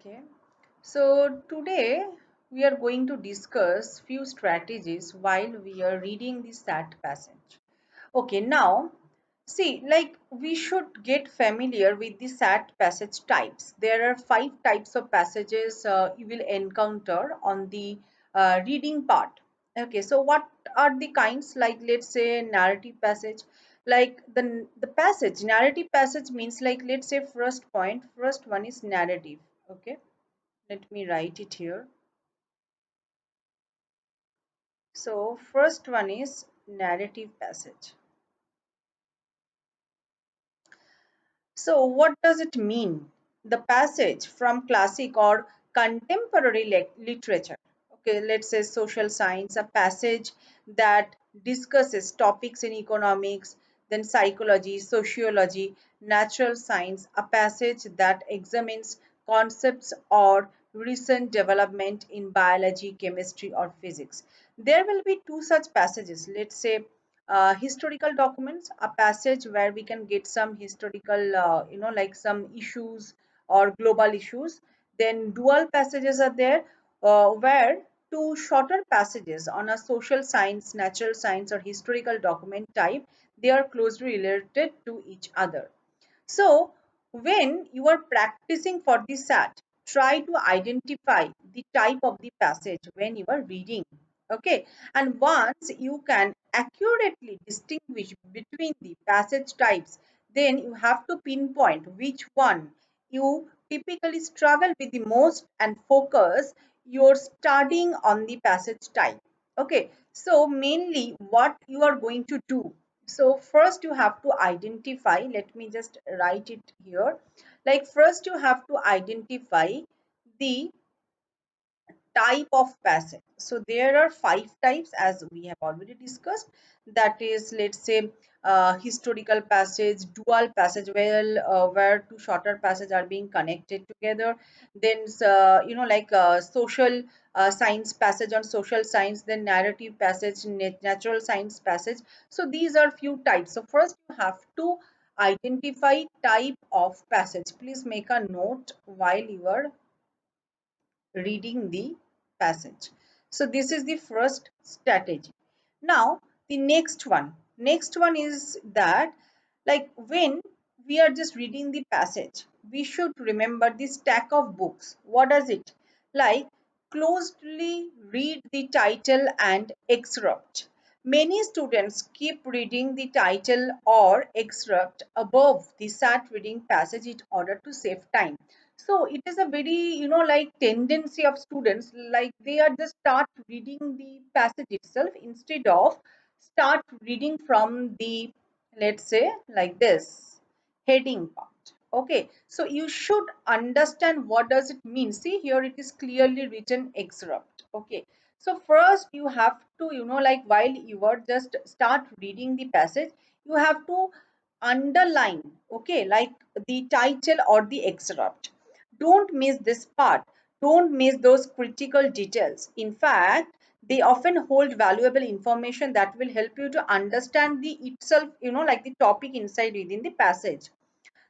Okay, so today we are going to discuss few strategies while we are reading the SAT passage. Okay, now see, like we should get familiar with the SAT passage types. There are five types of passages you will encounter on the reading part. Okay, so what are the kinds? Like let's say narrative passage. Like the passage narrative passage means like let's say first one is narrative. Okay, let me write it here. So first one is narrative passage. So, what does it mean? The passage from classic or contemporary literature. Okay, let's say social science, a passage that discusses topics in economics, then psychology, sociology, natural science, a passage that examines concepts or recent development in biology, chemistry, or physics. There will be two such passages. Let's say historical documents, a passage where we can get some historical like some issues or global issues. Then dual passages are there, where two shorter passages on a social science, natural science, or historical document type, they are closely related to each other. So, when you are practicing for the SAT, try to identify the type of the passage when you are reading. Okay, and once you can accurately distinguish between the passage types, then you have to pinpoint which one you typically struggle with the most and focus your studying on the passage type. Okay, so mainly what you are going to do, so first you have to identify, let me just write it here. Like first you have to identify the type of passage. So there are five types as we have already discussed. That is, let's say, historical passage, dual passage, where two shorter passages are being connected together. Then, like social science passage on social science, then narrative passage, natural science passage. So these are few types. So first you have to identify type of passage. Please make a note while you are reading the passage. So this is the first strategy. Now the next one is that, like when we are just reading the passage, we should remember the stack of books. What does it? Like closely read the title and excerpt. Many students keep reading the title or excerpt above the SAT reading passage in order to save time. So it is a very, like tendency of students, like they are just start reading the passage itself instead of start reading from the, let's say, like this heading part. Okay, so you should understand what does it mean. See here, it is clearly written excerpt. Okay, so first you have to, like while you are just start reading the passage, you have to underline, okay, like the title or the excerpt. Don't miss this part. Don't miss those critical details. In fact, they often hold valuable information that will help you to understand the itself, like the topic inside within the passage.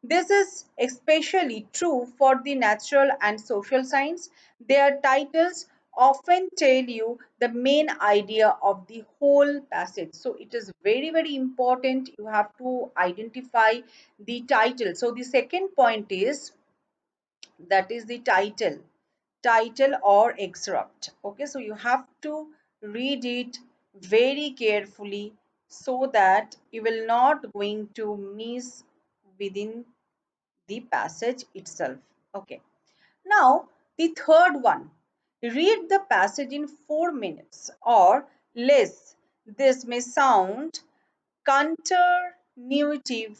This is especially true for the natural and social science. Their titles often tell you the main idea of the whole passage. So it is very, very important. You have to identify the title. So the second point is, that is the title or excerpt. Okay, so you have to read it very carefully so that you will not going to miss within the passage itself. Okay, now the third one, read the passage in 4 minutes or less. This may sound counterintuitive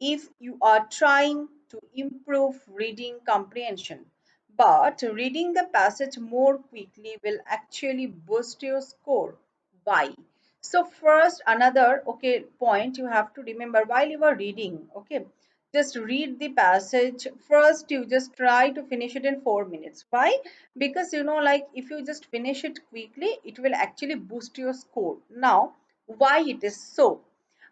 if you are trying to improve reading comprehension. But reading the passage more quickly will actually boost your score. Why? So first, another okay point you have to remember while you are reading. Okay, just read the passage first. You just try to finish it in 4 minutes. Why? Because like if you just finish it quickly, it will actually boost your score. Now, why it is so?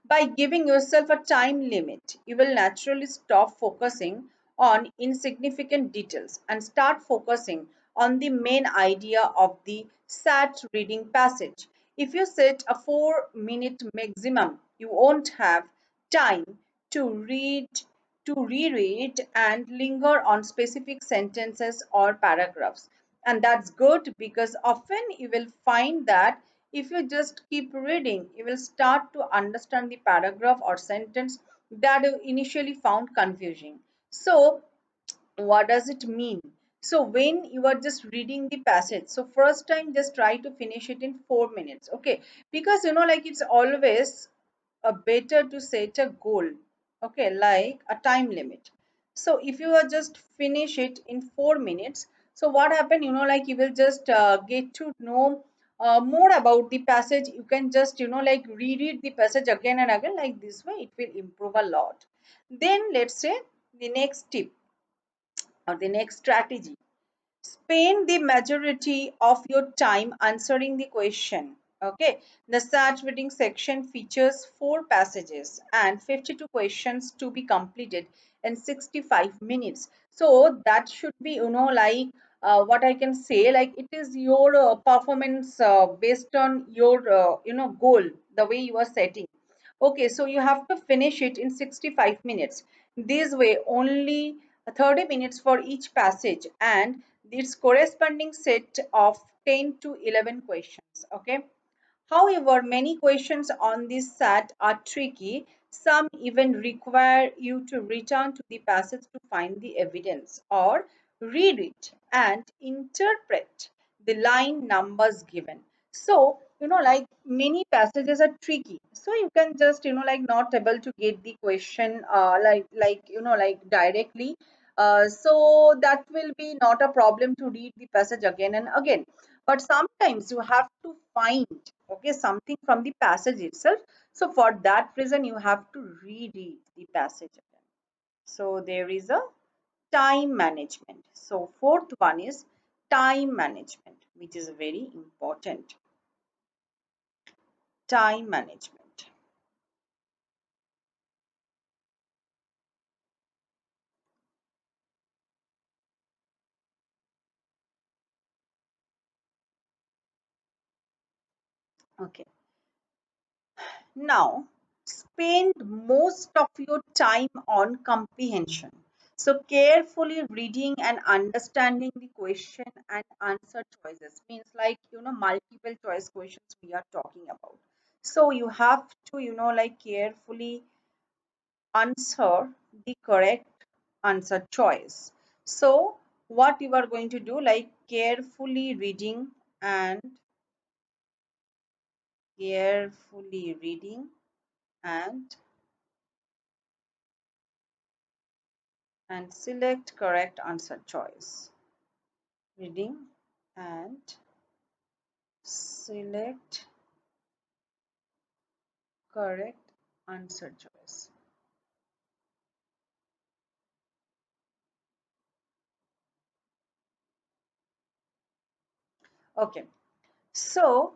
By giving yourself a time limit, you will naturally stop focusing on insignificant details and start focusing on the main idea of the SAT reading passage. If you set a 4-minute maximum, you won't have time to read, to reread, and linger on specific sentences or paragraphs. And that's good because often you will find that if you just keep reading, you will start to understand the paragraph or sentence that you initially found confusing. So, what does it mean? So when you are just reading the passage, so first time just try to finish it in 4 minutes, okay? Because like it's always better to set a goal, okay, like a time limit. So if you are just finish it in 4 minutes, so what happen, like you will just get to know more about the passage. You can just like reread the passage again and again, like this way it will improve a lot. Then let's say the next tip or the next strategy: spend the majority of your time answering the question. Okay, the SAT reading section features 4 passages and 52 questions to be completed in 65 minutes. So that should be, like what I can say, like it is your performance based on your, goal, the way you are setting. Okay, so you have to finish it in 65 minutes. This way, only 30 minutes for each passage and its corresponding set of 10 to 11 questions. Okay. However, many questions on this set are tricky. Some even require you to return to the passage to find the evidence or read it and interpret the line numbers given. So, like many passages are tricky. So you can just, like not able to get the question like directly. So that will be not a problem to read the passage again and again, but sometimes you have to find, okay, something from the passage itself. So for that reason you have to reread the passage again. So there is a time management. So fourth one is time management, which is very important. Time management. Okay, now, spend most of your time on comprehension. So, carefully reading and understanding the question and answer choices means, like, multiple choice questions we are talking about. So, you have to, like, carefully answer the correct answer choice. So, what you are going to do, like, and carefully reading and select correct answer choice. Reading and select correct answer choice. Okay, so,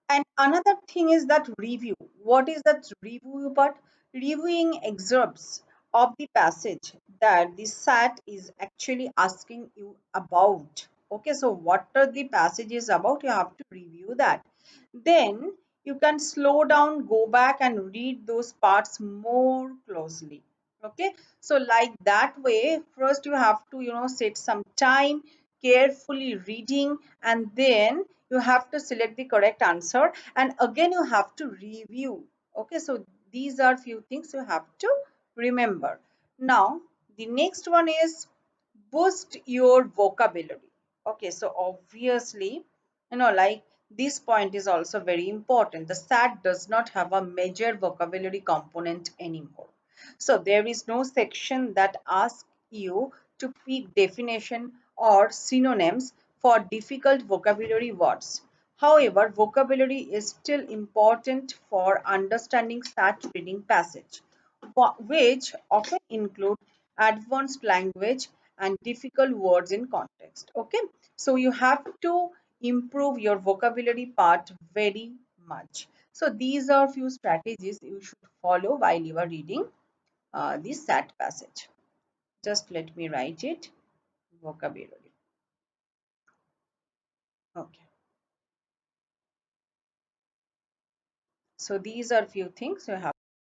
and another thing is that review. What is that review part? Reviewing excerpts of the passage that the SAT is actually asking you about. Okay, so what are the passages about? You have to review that. Then you can slow down, go back and read those parts more closely. Okay, so like that way, first you have to, set some time, carefully reading, and then you have to select the correct answer, and again you have to review. Okay, so these are few things you have to remember. Now the next one is boost your vocabulary. Okay, so obviously, like this point is also very important. The SAT does not have a major vocabulary component anymore. So there is no section that asks you to pick definition or synonyms for difficult vocabulary words. However, vocabulary is still important for understanding SAT reading passage, which often include advanced language and difficult words in context. Okay, so you have to improve your vocabulary part very much. So these are few strategies you should follow while you are reading this SAT passage. Just let me write it. Vocabulary. Okay. So these are few things you have